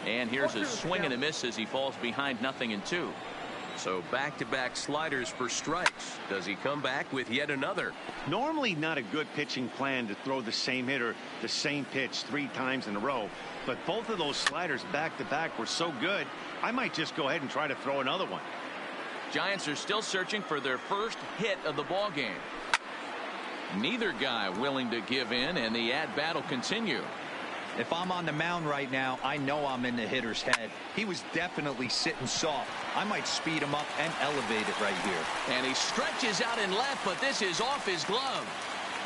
And here's a swing and a miss as he falls behind 0-2. So back-to-back sliders for strikes. Does he come back with yet another? Normally not a good pitching plan to throw the same hitter the same pitch 3 times in a row, but both of those sliders back-to-back were so good, I might just go ahead and try to throw another one. Giants are still searching for their first hit of the ball game. Neither guy willing to give in, and the at-bat will continue. If I'm on the mound right now, I know I'm in the hitter's head. He was definitely sitting soft. I might speed him up and elevate it right here. And he stretches out in left, but this is off his glove.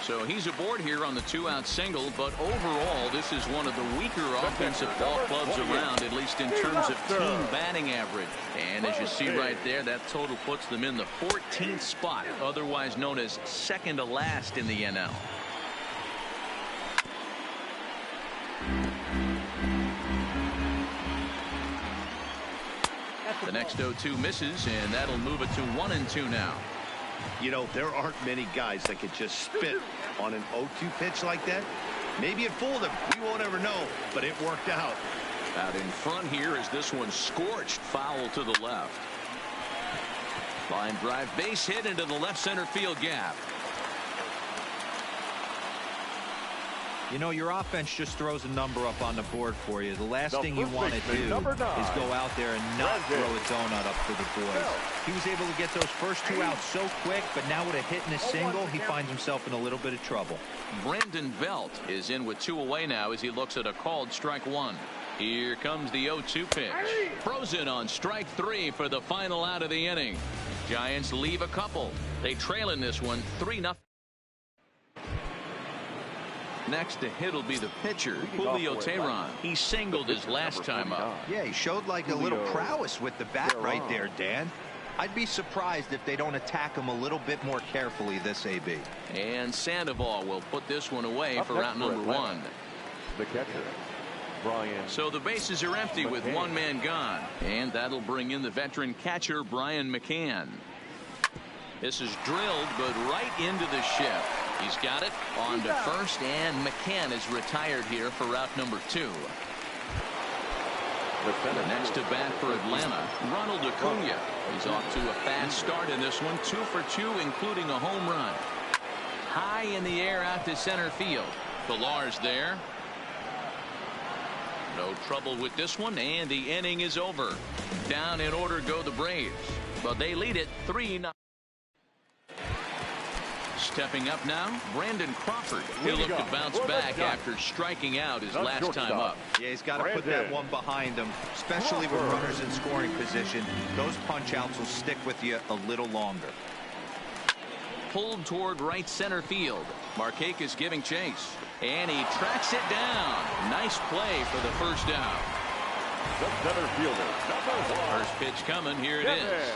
So he's aboard here on the 2-out single, but overall, this is one of the weaker offensive ball clubs around, at least in terms of team batting average. And as you see right there, that total puts them in the 14th spot, otherwise known as second to last in the NL. The next 0-2 misses, and that'll move it to 1-2 now. You know, there aren't many guys that could just spit on an 0-2 pitch like that. Maybe it fooled him. We won't ever know, but it worked out. Out in front here is this one scorched foul to the left. Line drive base hit into the left center field gap. You know, your offense just throws a number up on the board for you. The last thing you want to do is go out there and not throw a donut up for the boys. He was able to get those first 2 outs so quick, but now with a hit and a single, he finds himself in a little bit of trouble. Brandon Belt is in with 2 away now as he looks at a called strike 1. Here comes the 0-2 pitch. Frozen on strike 3 for the final out of the inning. Giants leave a couple. They trail in this one 3-0. Next to hit will be the pitcher, Julio Teheran. He singled his last time up. Yeah, he showed like a little prowess with the bat right there, Dan. I'd be surprised if they don't attack him a little bit more carefully this AB. And Sandoval will put this one away for route number 1. The catcher, Brian. So the bases are empty with 1 man gone. And that'll bring in the veteran catcher, Brian McCann. This is drilled, but right into the shift. He's got it on to first, and McCann is retired here for route number 2. Next to bat for Atlanta, Ronald Acuna. He's off to a fast start in this one, 2 for 2, including a home run. High in the air out to center field. Villar's there. No trouble with this one, and the inning is over. Down in order go the Braves, but they lead it 3-0. Stepping up now, Brandon Crawford. He'll look to bounce back after striking out his last time up. Yeah, he's got to put that one behind him, especially with runners in scoring position. Those punch-outs will stick with you a little longer. Pulled toward right center field. Markakis giving chase, and he tracks it down. Nice play for the first down. The center fielder, first pitch coming. Here it is.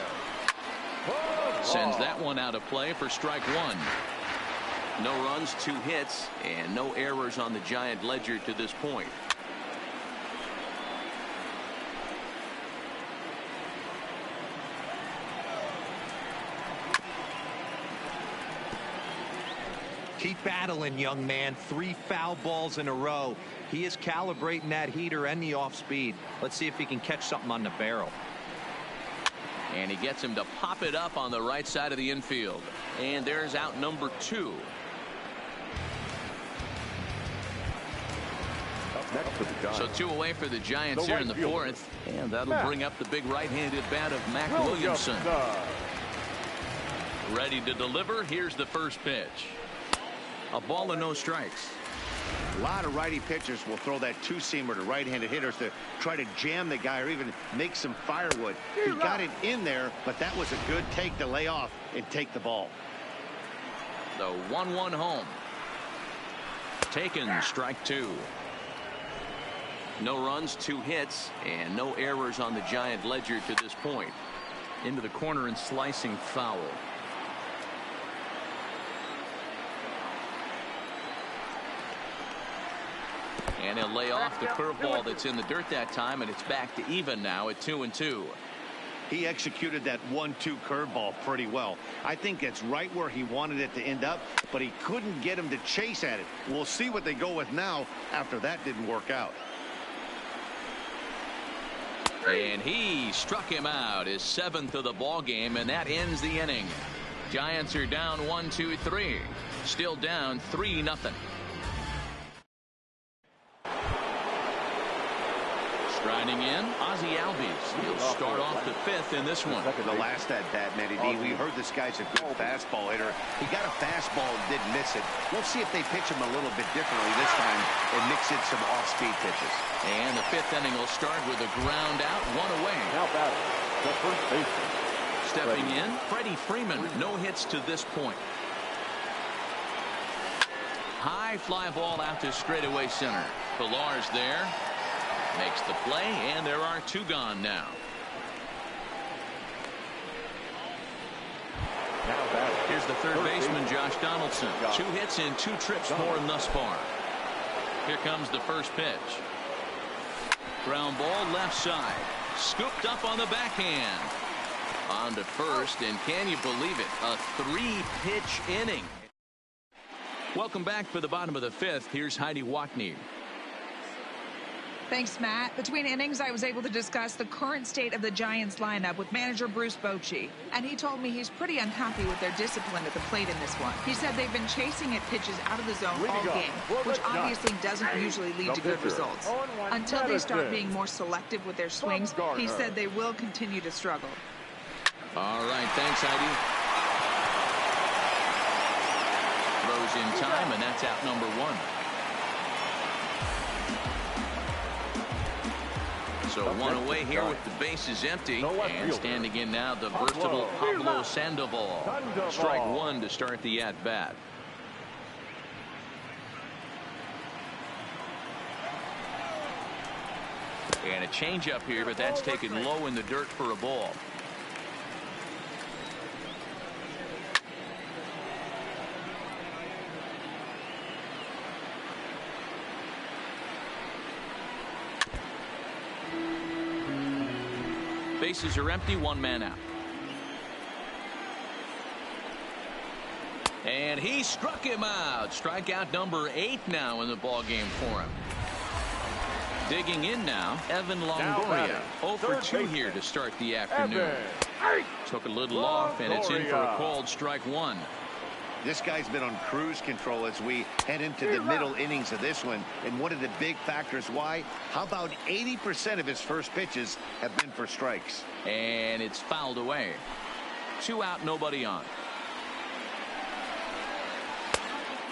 Sends that one out of play for strike 1. No runs, 2 hits, and no errors on the Giant ledger to this point. Keep battling, young man. 3 foul balls in a row. He is calibrating that heater and the off speed. Let's see if he can catch something on the barrel. And he gets him to pop it up on the right side of the infield. And there's out number 2. So 2 away for the Giants here in the 4th. And that'll bring up the big right-handed bat of Mac Williamson. Ready to deliver. Here's the first pitch. A ball and no strikes. A lot of righty pitchers will throw that 2-seamer to right-handed hitters to try to jam the guy or even make some firewood. He got it in there, but that was a good take to lay off and take the ball. The 1-1 home. Taken, strike 2. No runs, 2 hits, and no errors on the Giant ledger to this point. Into the corner and slicing foul. And he'll lay off the curveball that's in the dirt that time, and it's back to even now at 2-2. He executed that 1-2 curveball pretty well. I think it's right where he wanted it to end up, but he couldn't get him to chase at it. We'll see what they go with now after that didn't work out. And he struck him out, his 7th of the ball game, and that ends the inning. Giants are down 1-2-3. Still down 3-0. Striding in, Ozzie Albies. He'll start off the 5th in this one. The last at bat, Matty D, we heard this guy's a good fastball hitter. He got a fastball and didn't miss it. We'll see if they pitch him a little bit differently this time and mix in some off-speed pitches. And the 5th inning will start with a ground out, 1 away. Now batting, the first baseman. Stepping in, Freddie Freeman. No hits to this point. High fly ball out to straightaway center. Pilar's there. Makes the play, and there are 2 gone now. Here's the third baseman, Josh Donaldson. 2 hits in 2 trips for him thus far. Here comes the first pitch. Ground ball left side. Scooped up on the backhand. On to first, and can you believe it? A 3-pitch inning. Welcome back for the bottom of the 5th. Here's Heidi Watney. Thanks, Matt. Between innings, I was able to discuss the current state of the Giants lineup with manager Bruce Bochy, and he told me he's pretty unhappy with their discipline at the plate in this one. He said they've been chasing at pitches out of the zone all game, which obviously doesn't usually lead to good results. Until they start being more selective with their swings, he said they will continue to struggle. All right, thanks, Heidi. Throws in time, and that's out number 1. So 1 away here with the bases empty, and standing in now the versatile Pablo Sandoval. Strike 1 to start the at-bat. And a changeup here, but that's taken low in the dirt for a ball. Bases are empty, 1 man out. And he struck him out. Strikeout number 8 now in the ball game for him. Digging in now, Evan Longoria. 0 for 2 here to start the afternoon. Took a little off, and it's in for a called strike 1. This guy's been on cruise control as we head into the middle innings of this one. And one of the big factors why, how about 80% of his first pitches have been for strikes? And it's fouled away. 2 out, nobody on.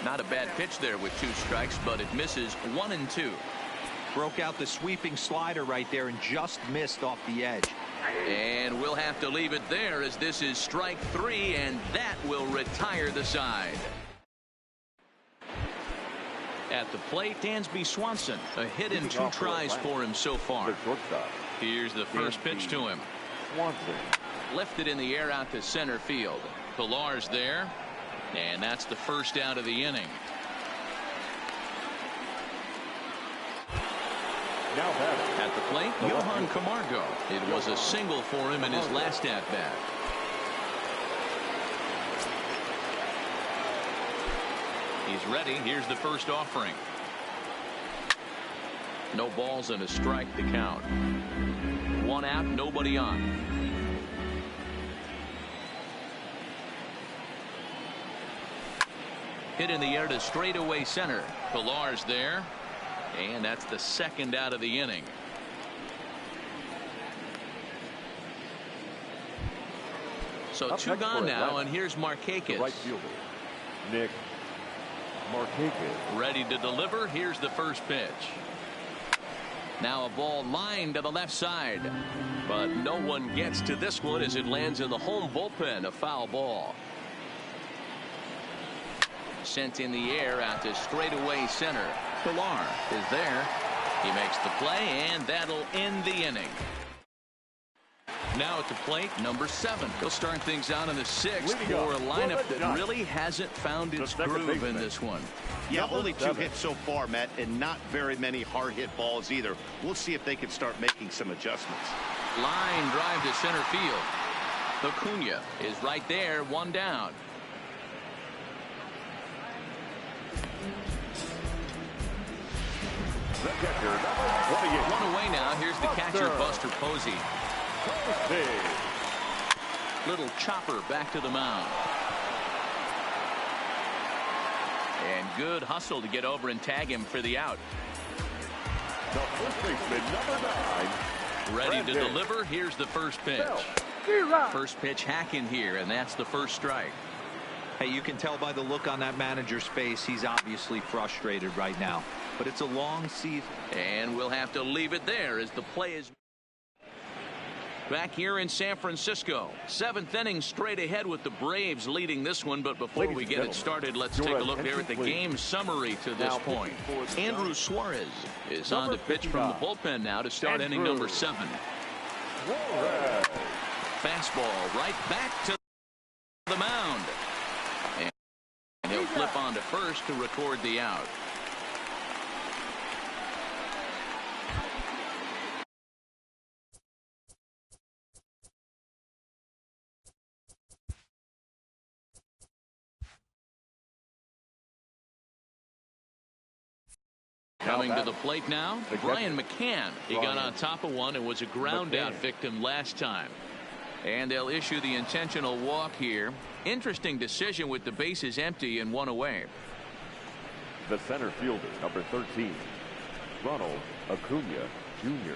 Not a bad pitch there with 2 strikes, but it misses 1 and 2. Broke out the sweeping slider right there and just missed off the edge. And we'll have to leave it there as this is strike 3, and that will retire the side. At the plate, Dansby Swanson. A hit in 2 tries for him so far. Here's the first pitch to him. Lifted in the air out to center field. Pilar's there, and that's the first out of the inning. At the plate, Johan Camargo. It was a single for him in his last at-bat. He's ready. Here's the first offering. No balls and a strike to count. 1 out, nobody on. Hit in the air to straightaway center. Pilar's there. And that's the second out of the inning. So 2 gone now, and here's Markakis. Right fielder, Nick Markakis. Ready to deliver. Here's the first pitch. Now a ball lined to the left side. But no one gets to this one as it lands in the home bullpen. A foul ball. Sent in the air out to straightaway center. Pilar is there. He makes the play, and that'll end the inning. Now at the plate, number 7. He'll start things out in the 6th for a lineup that really hasn't found its groove in this one. Yeah, only 2 hits so far, Matt, and not very many hard hit balls either. We'll see if they can start making some adjustments. Line drive to center field. Acuna is right there, 1 down. The catcher, number 28. One away now. Here's the catcher, Buster Posey. Little chopper back to the mound. And good hustle to get over and tag him for the out. The first baseman, number 9. Ready to deliver. Here's the first pitch. First pitch hacking here, and that's the first strike. Hey, you can tell by the look on that manager's face, he's obviously frustrated right now. But it's a long season. And we'll have to leave it there as the play is back here in San Francisco. 7th inning straight ahead with the Braves leading this one. But before we get it started, let's take a look here at the game summary to this point. Andrew Suarez is on to pitch from the bullpen now to start inning number 7. Fastball right back to the mound. And he'll flip on to first to record the out. Coming to the plate now, Brian McCann. He got on top of one and was a ground out victim last time. And they'll issue the intentional walk here. Interesting decision with the bases empty and one away. The center fielder, number 13, Ronald Acuna Jr.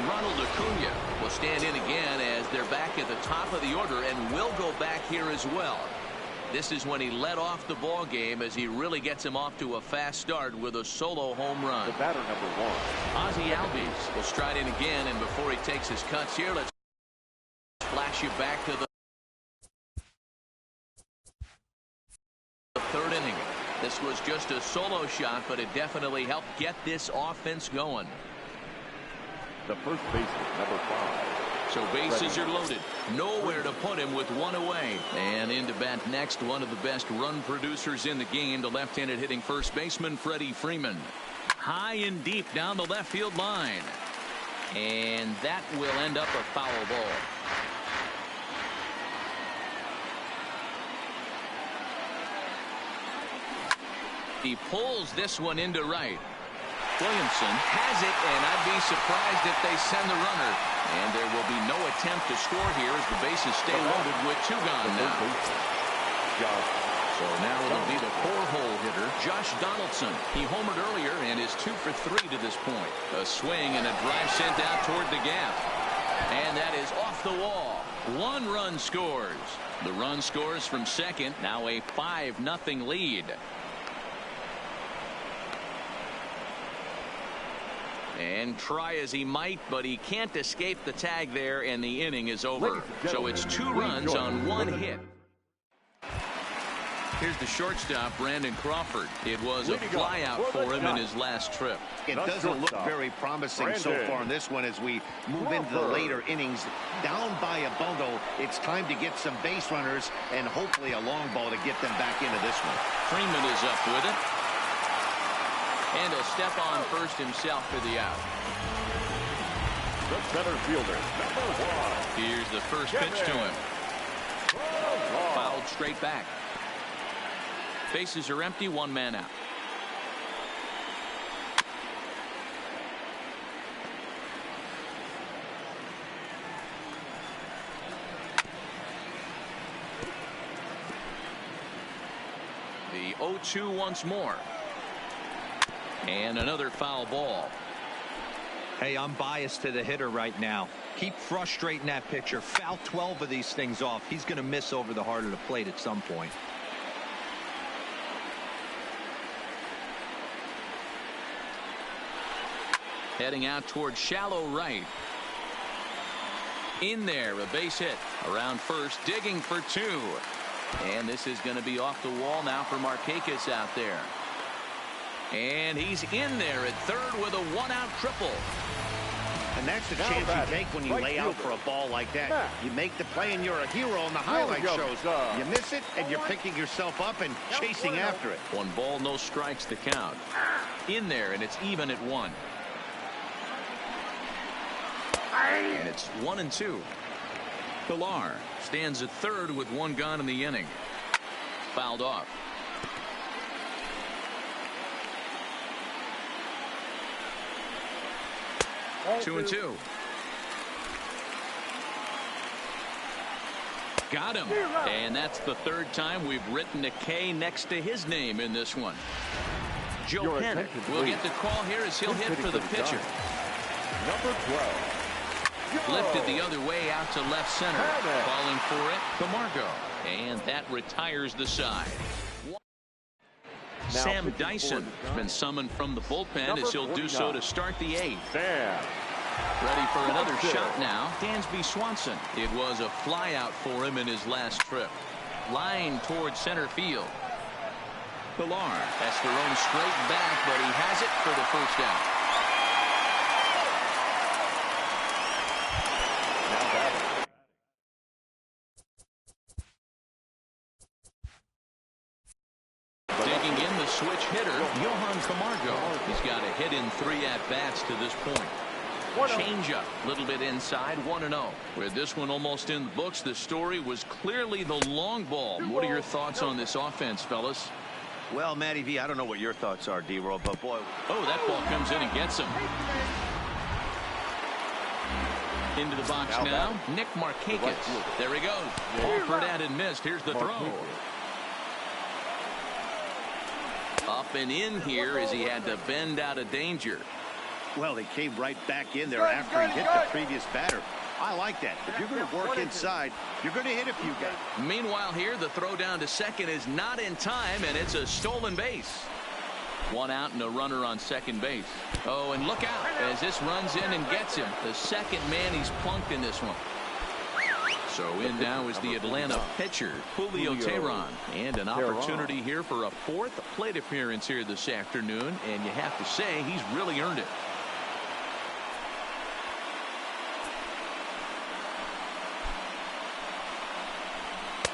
Ronald Acuna will stand in again as they're back at the top of the order and will go back here as well. This is when he led off the ball game as he really gets him off to a fast start with a solo home run. The batter, number 1. Ozzie Albies will stride in again, and before he takes his cuts here, let's flash you back to the 3rd inning. This was just a solo shot, but it definitely helped get this offense going. The first baseman, number 5. So bases are loaded. Nowhere to put him with one away. And in to bat next, one of the best run producers in the game, the left-handed hitting first baseman, Freddie Freeman. High and deep down the left field line. And that will end up a foul ball. He pulls this one into right. Williamson has it, and I'd be surprised if they send the runner. And there will be no attempt to score here as the bases stay loaded with 2 gone now. So now it'll be the 4-hole hitter, Josh Donaldson. He homered earlier and is 2 for 3 to this point. A swing and a drive sent out toward the gap. And that is off the wall. 1 run scores. The run scores from second. Now a 5-0 lead. And try as he might, but he can't escape the tag there, and the inning is over. So it's 2 runs on 1 hit. Here's the shortstop, Brandon Crawford. It was a flyout for him in his last trip. It doesn't look very promising so far in this one as we move into the later innings. Down by a bundle, it's time to get some base runners and hopefully a long ball to get them back into this one. Freeman is up with it. And he'll step on first himself for the out. The center fielder, number 1. Here's the first pitch to him. Fouled straight back. Bases are empty, 1 man out. The 0-2 once more. And another foul ball. Hey, I'm biased to the hitter right now. Keep frustrating that pitcher. Foul 12 of these things off. He's going to miss over the heart of the plate at some point. Heading out towards shallow right. In there, a base hit. Around first, digging for 2. And this is going to be off the wall now for Markakis out there. And he's in there at third with a 1-out triple. And that's the chance you take when you lay out for a ball like that. You make the play and you're a hero on the highlight shows. You miss it and you're picking yourself up and chasing after it. 1 ball, no strikes to count. In there, and it's even at 1. And it's 1-2. Pilar stands at third with 1 gone in the inning. Fouled off. 2-2. Got him. And that's the third time we've written a K next to his name in this one. Joe Hennick will get the call here as he'll hit for the pitcher. Number 12. Lifted the other way out to left center. Calling for it, Camargo. And that retires the side. Sam Dyson has been summoned from the bullpen as he'll do so to start the eighth. Ready for another shot now, Dansby Swanson. It was a flyout for him in his last trip. Line towards center field. Pilar has thrown straight back, but he has it for the first out. Digging in the switch hitter, Johan Camargo. He's got a hit in 3 at-bats to this point. Changeup, a little bit inside, 1-0. With this one almost in the books, the story was clearly the long ball. What are your thoughts on this offense, fellas? Well, Matty V, I don't know what your thoughts are, D-Roll, but boy. Oh, that ball comes in and gets him. Into the box now, Nick Markakis. There he goes. Offered at and missed. Here's the throw. Up and in here as he had to bend out of danger. Well, they came right back in there after he hit the previous batter. I like that. If you're going to work inside, you're going to hit a few guys. Meanwhile here, the throw down to second is not in time, and it's a stolen base. 1 out and a runner on second base. Oh, and look out as this runs in and gets him. The second man he's plunked in this one. So in now is the Atlanta pitcher, Julio Teheran. And an opportunity here for a 4th plate appearance here this afternoon. And you have to say he's really earned it.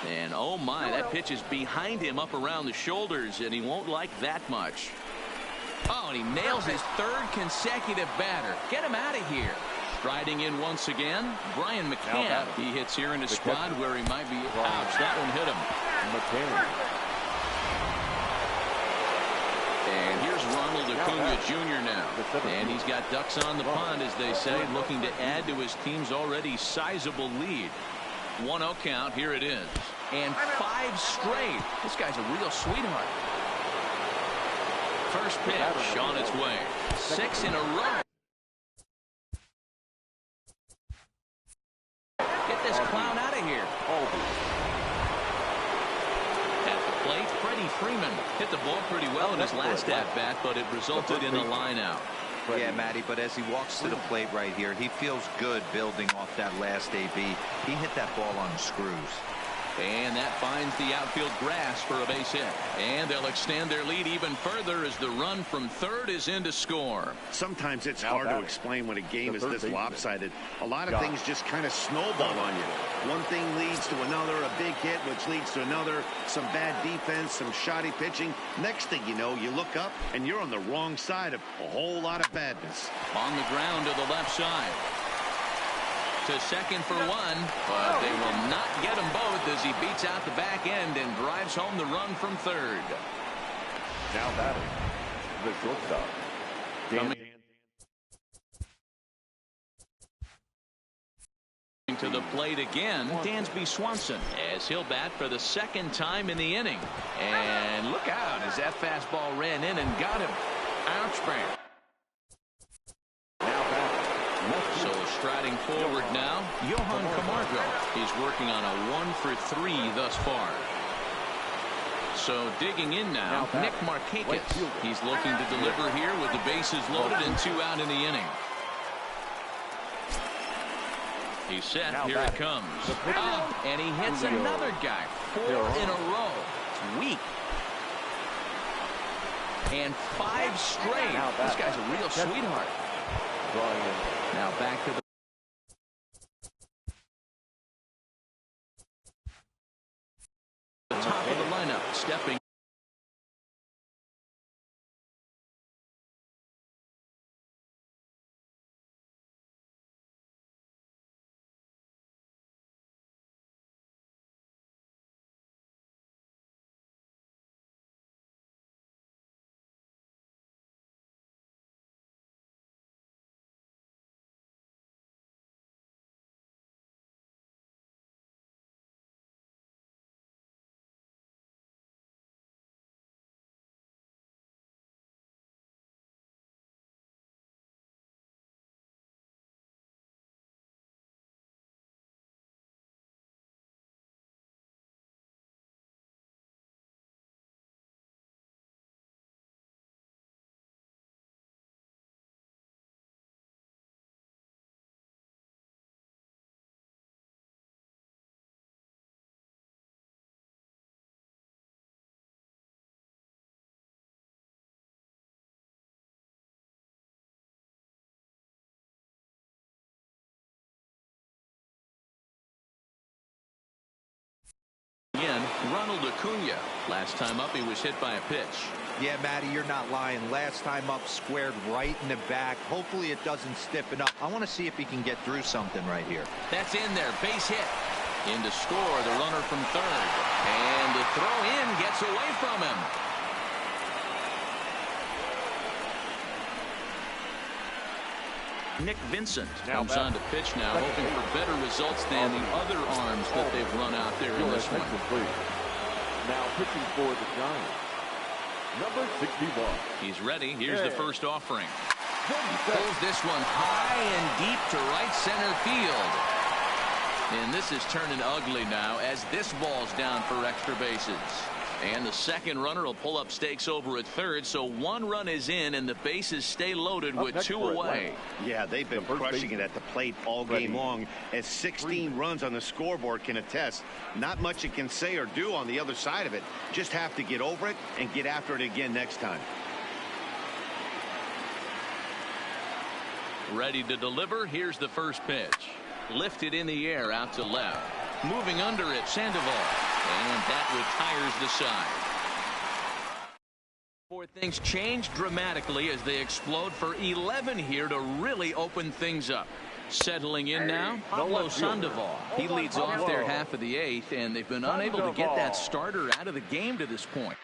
And oh my, that pitch is behind him up around the shoulders, and he won't like that much. Oh, and he nails his 3rd consecutive batter. Get him out of here. Striding in once again, Brian McCann. He hits here in a spot where he might be. Ouch, that one hit him. And here's Ronald Acuna Jr. now. And he's got ducks on the pond, as they say, looking to add to his team's already sizable lead. 1-0 count. Here it is. And 5 straight. This guy's a real sweetheart. First pitch on its way. 6 in a row. Get this clown out of here. At the plate, Freddie Freeman hit the ball pretty well in his last at-bat, but it resulted in a line-out. Yeah, Matty, but as he walks to the plate right here, he feels good building off that last AB. He hit that ball on the screws. And that finds the outfield grass for a base hit. And they'll extend their lead even further as the run from third is in to score. Sometimes it's hard to explain when a game is this lopsided. A lot of things just kind of snowball on you. One thing leads to another, a big hit, which leads to another, some bad defense, some shoddy pitching. Next thing you know, you look up and you're on the wrong side of a whole lot of badness. On the ground to the left side. To second for 1, but they will not get him both as he beats out the back end and drives home the run from third. Now batting, the shortstop. Coming to the plate again, Dansby Swanson, as he'll bat for the 2nd time in the inning. And look out as that fastball ran in and got him. Ouch, Brand. So striding forward now, Johan Camargo. He's working on a 1 for 3 thus far. So digging in now, Nick Markakis. He's looking to deliver here with the bases loaded and 2 out in the inning. He's set. Here it comes. And he hits another guy. 4 in a row. It's weak. And 5 straight. This guy's a real sweetheart. Now back to the top of the lineup, stepping Ronald Acuna. Last time up, he was hit by a pitch. Yeah, Matty, you're not lying. Last time up, squared right in the back. Hopefully it doesn't stiffen up. I want to see if he can get through something right here. That's in there. Base hit. In to score, the runner from third. And the throw in gets away from him. Nick Vincent comes on to pitch now, hoping for better results than the other arms that they've run out there in this one. Now pitching for the Giants, number 61. He's ready. Here's the first offering. Pulls this one high and deep to right center field. And this is turning ugly now as this ball's down for extra bases. And the second runner will pull up stakes over at third, so one run is in and the bases stay loaded with 2 away. Yeah, they've been crushing it at the plate all game long, as 16 runs on the scoreboard can attest. Not much it can say or do on the other side of it. Just have to get over it and get after it again next time. Ready to deliver. Here's the first pitch. Lifted in the air out to left. Moving under it, Sandoval. And that retires the side. Things change dramatically as they explode for 11 here to really open things up. Settling in now, Pablo Sandoval. He leads off their half of the 8th, and they've been unable to get that starter out of the game to this point.